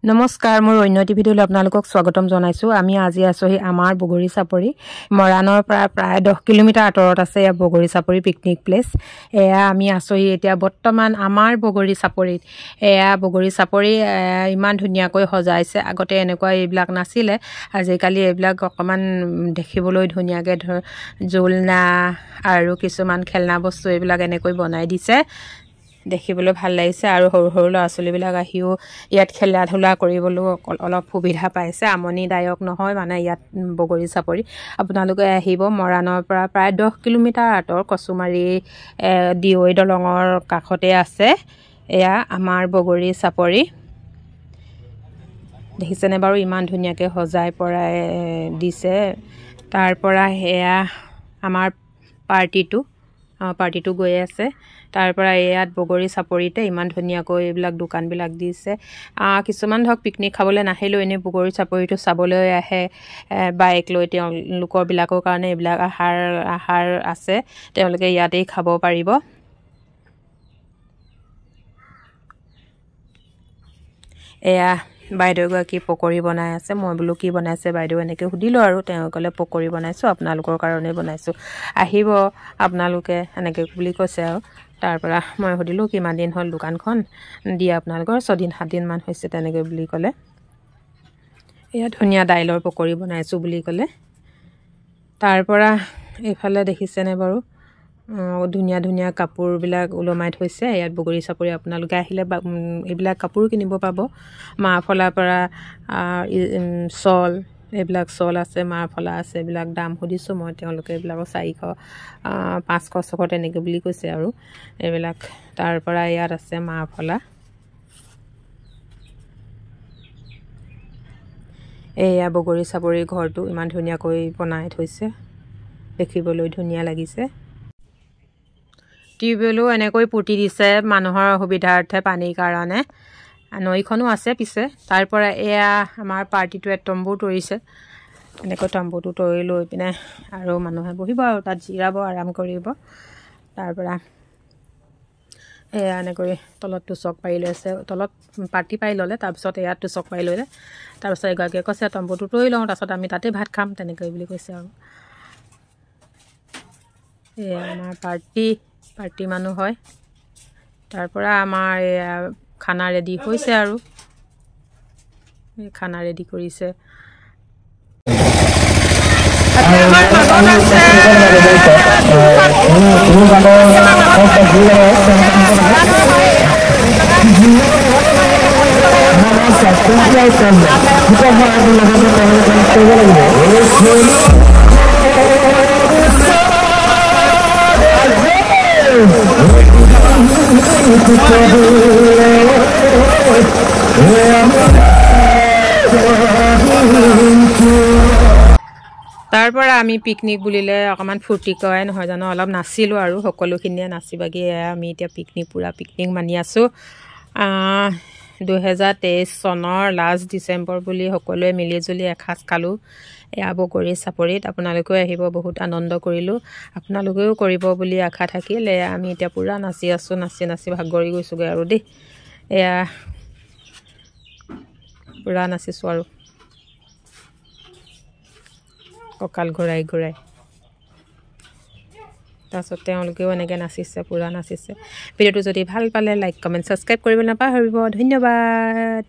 নমস্কাৰ, মোৰ অন্য টি ভিডিঅ'লৈ আপোনালোকক স্বাগতম জনাইছোঁ। আমি আজি আছোঁহি আমাৰ বগৰী চাপৰি। মৰাণৰ পৰা প্ৰায় 10 কিলোমিটাৰ আঁতৰত আছে এয়া বগৰী চাপৰি পিকনিক প্লেচ। এয়া আমি আছোঁহি এতিয়া বৰ্তমান আমাৰ বগৰী চাপৰিত। এয়া বগৰী চাপৰি ইমান ধুনীয়াকৈ সজাইছে। আগতে এনেকুৱা এইবিলাক নাছিলে, আজিকালি এইবিলাক অকণমান দেখিবলৈ ধুনীয়াকৈ জোলনা আৰু কিছুমান খেলনা বস্তু এইবিলাক এনেকৈ বনাই দিছে। দেখিবলৈ ভাল লাগিছে আৰু সৰু সৰু ল'ৰা ছোৱালীবিলাক আহিও ইয়াত খেলা ধূলা কৰিবলৈও অলপ সুবিধা পাইছে। আমনিদায়ক নহয় মানে ইয়াত বগৰী চাপৰি। আপোনালোকে আহিব মৰাণৰ পৰা প্ৰায় 10 কিলোমিটাৰ আঁতৰ কচুমাৰী দিৱৈ দলঙৰ কাষতে আছে এয়া আমাৰ বগৰী চাপৰি। দেখিছেনে বাৰু ইমান ধুনীয়াকৈ সজাই পৰাই দিছে। তাৰ পৰা এয়া আমাৰ পাৰ্টিটো গৈ আছে। তাৰ পৰা ইয়াত বগৰী চাপৰিতে ইমান ধুনীয়াকৈ এইবিলাক দোকানবিলাক দিছে। কিছুমান ধৰক পিকনিক খাবলৈ নাহিলেও এনেই বগৰী চাপৰিটো চাবলৈ আহে বাইক লৈ। তেওঁলোকৰবিলাকৰ কাৰণে এইবিলাক আহাৰ আছে, তেওঁলোকে ইয়াতেই খাব পাৰিব। এয়া বাইদেউগৰাকী পকৰি বনাই আছে। মই বোলো কি বনাইছে বাইদেউ এনেকৈ সুধিলোঁ আৰু তেওঁ ক'লে পকৰি বনাইছোঁ, আপোনালোকৰ কাৰণেই বনাইছোঁ, আহিব আপোনালোকে এনেকৈ বুলি কৈছে আৰু। তাৰ পৰা মই সুধিলোঁ কিমান দিন হ'ল দোকানখন দিয়া আপোনালোকৰ? 6 দিন 7 দিনমান হৈছে তেনেকৈ বুলি ক'লে। এয়া ধুনীয়া দাইলৰ পকৰি বনাইছোঁ বুলি ক'লে। তাৰ পৰা এইফালে দেখিছেনে বাৰু ধুনীয়া ধুনীয়া কাপোৰবিলাক ওলমাই থৈছে। ইয়াত বগৰী চাপৰি আপোনালোকে আহিলে এইবিলাক কাপোৰো কিনিব পাব। মাফলাৰ পৰা শ্বল, এইবিলাক শ্বল আছে, মাফলা আছে। এইবিলাক দাম সুধিছোঁ মই, তেওঁলোকে এইবিলাকৰ 400, 500, 600 তেনেকৈ বুলি কৈছে আৰু এইবিলাক। তাৰ পৰা ইয়াত আছে মাফলা। এয়া বগৰী চাপৰি ঘৰটো ইমান ধুনীয়াকৈ বনাই থৈছে, দেখিবলৈ ধুনীয়া লাগিছে। টিউবৱেলো এনেকৈ পুতি দিছে মানুহৰ সুবিধাৰ্থে পানীৰ কাৰণে। নৈখনো আছে পিছে। তাৰ পৰা এয়া আমাৰ পাৰ্টিটোৱে তম্বু তৰিছে। এনেকৈ তম্বুটো তৰি লৈ পিনে আৰু মানুহে বহিব আৰু তাত জিৰাব, আৰাম কৰিব। তাৰ পৰা এয়া এনেকৈ তলত টুচক পাৰি লৈছে, তলত পাৰ্টি পাৰি ল'লে, তাৰপিছত ইয়াত টুচক পাৰি ল'লে। তাৰপিছত এগৰাকীয়ে কৈছে তম্বুটো তৰি লওঁ, তাৰপিছত আমি তাতে ভাত খাম, তেনেকৈ বুলি কৈছে আৰু। এয়া আমাৰ পাৰ্টি মানুহ হয়। তাৰ পৰা আমাৰ এয়া খানা ৰেডি হৈছে আৰু খানা ৰেডি কৰিছে। তাৰ পৰা আমি পিকনিক বুলিলে অকণমান ফূৰ্তি কৰাই নহয় জানো, অলপ নাচিলোঁ আৰু সকলোখিনিয়ে নাচি বাগি আমি এতিয়া পূৰা পিকনিক মানি আছোঁ। 2023 চনৰ লাষ্ট ডিচেম্বৰ বুলি সকলোৱে মিলিজুলি এসাঁজ খালোঁ এয়া বগৰী চাপৰিত। আপোনালোকেও আহিব, বহুত আনন্দ কৰিলোঁ, আপোনালোকেও কৰিব বুলি আশা থাকিল। এয়া আমি এতিয়া পূৰা নাচি আছোঁ, নাচি ভাগৰি গৈছোঁগৈ আৰু দেই। এয়া পূৰা নাচিছোঁ আৰু কঁকাল ঘূৰাই। তাৰপিছত তেওঁলোকেও এনেকৈ নাচিছে, পূৰা নাচিছে। ভিডিঅ'টো যদি ভাল পালে লাইক, কমেণ্ট, ছাবস্ক্ৰাইব কৰিবলৈ নাপাহৰিব। ধন্যবাদ।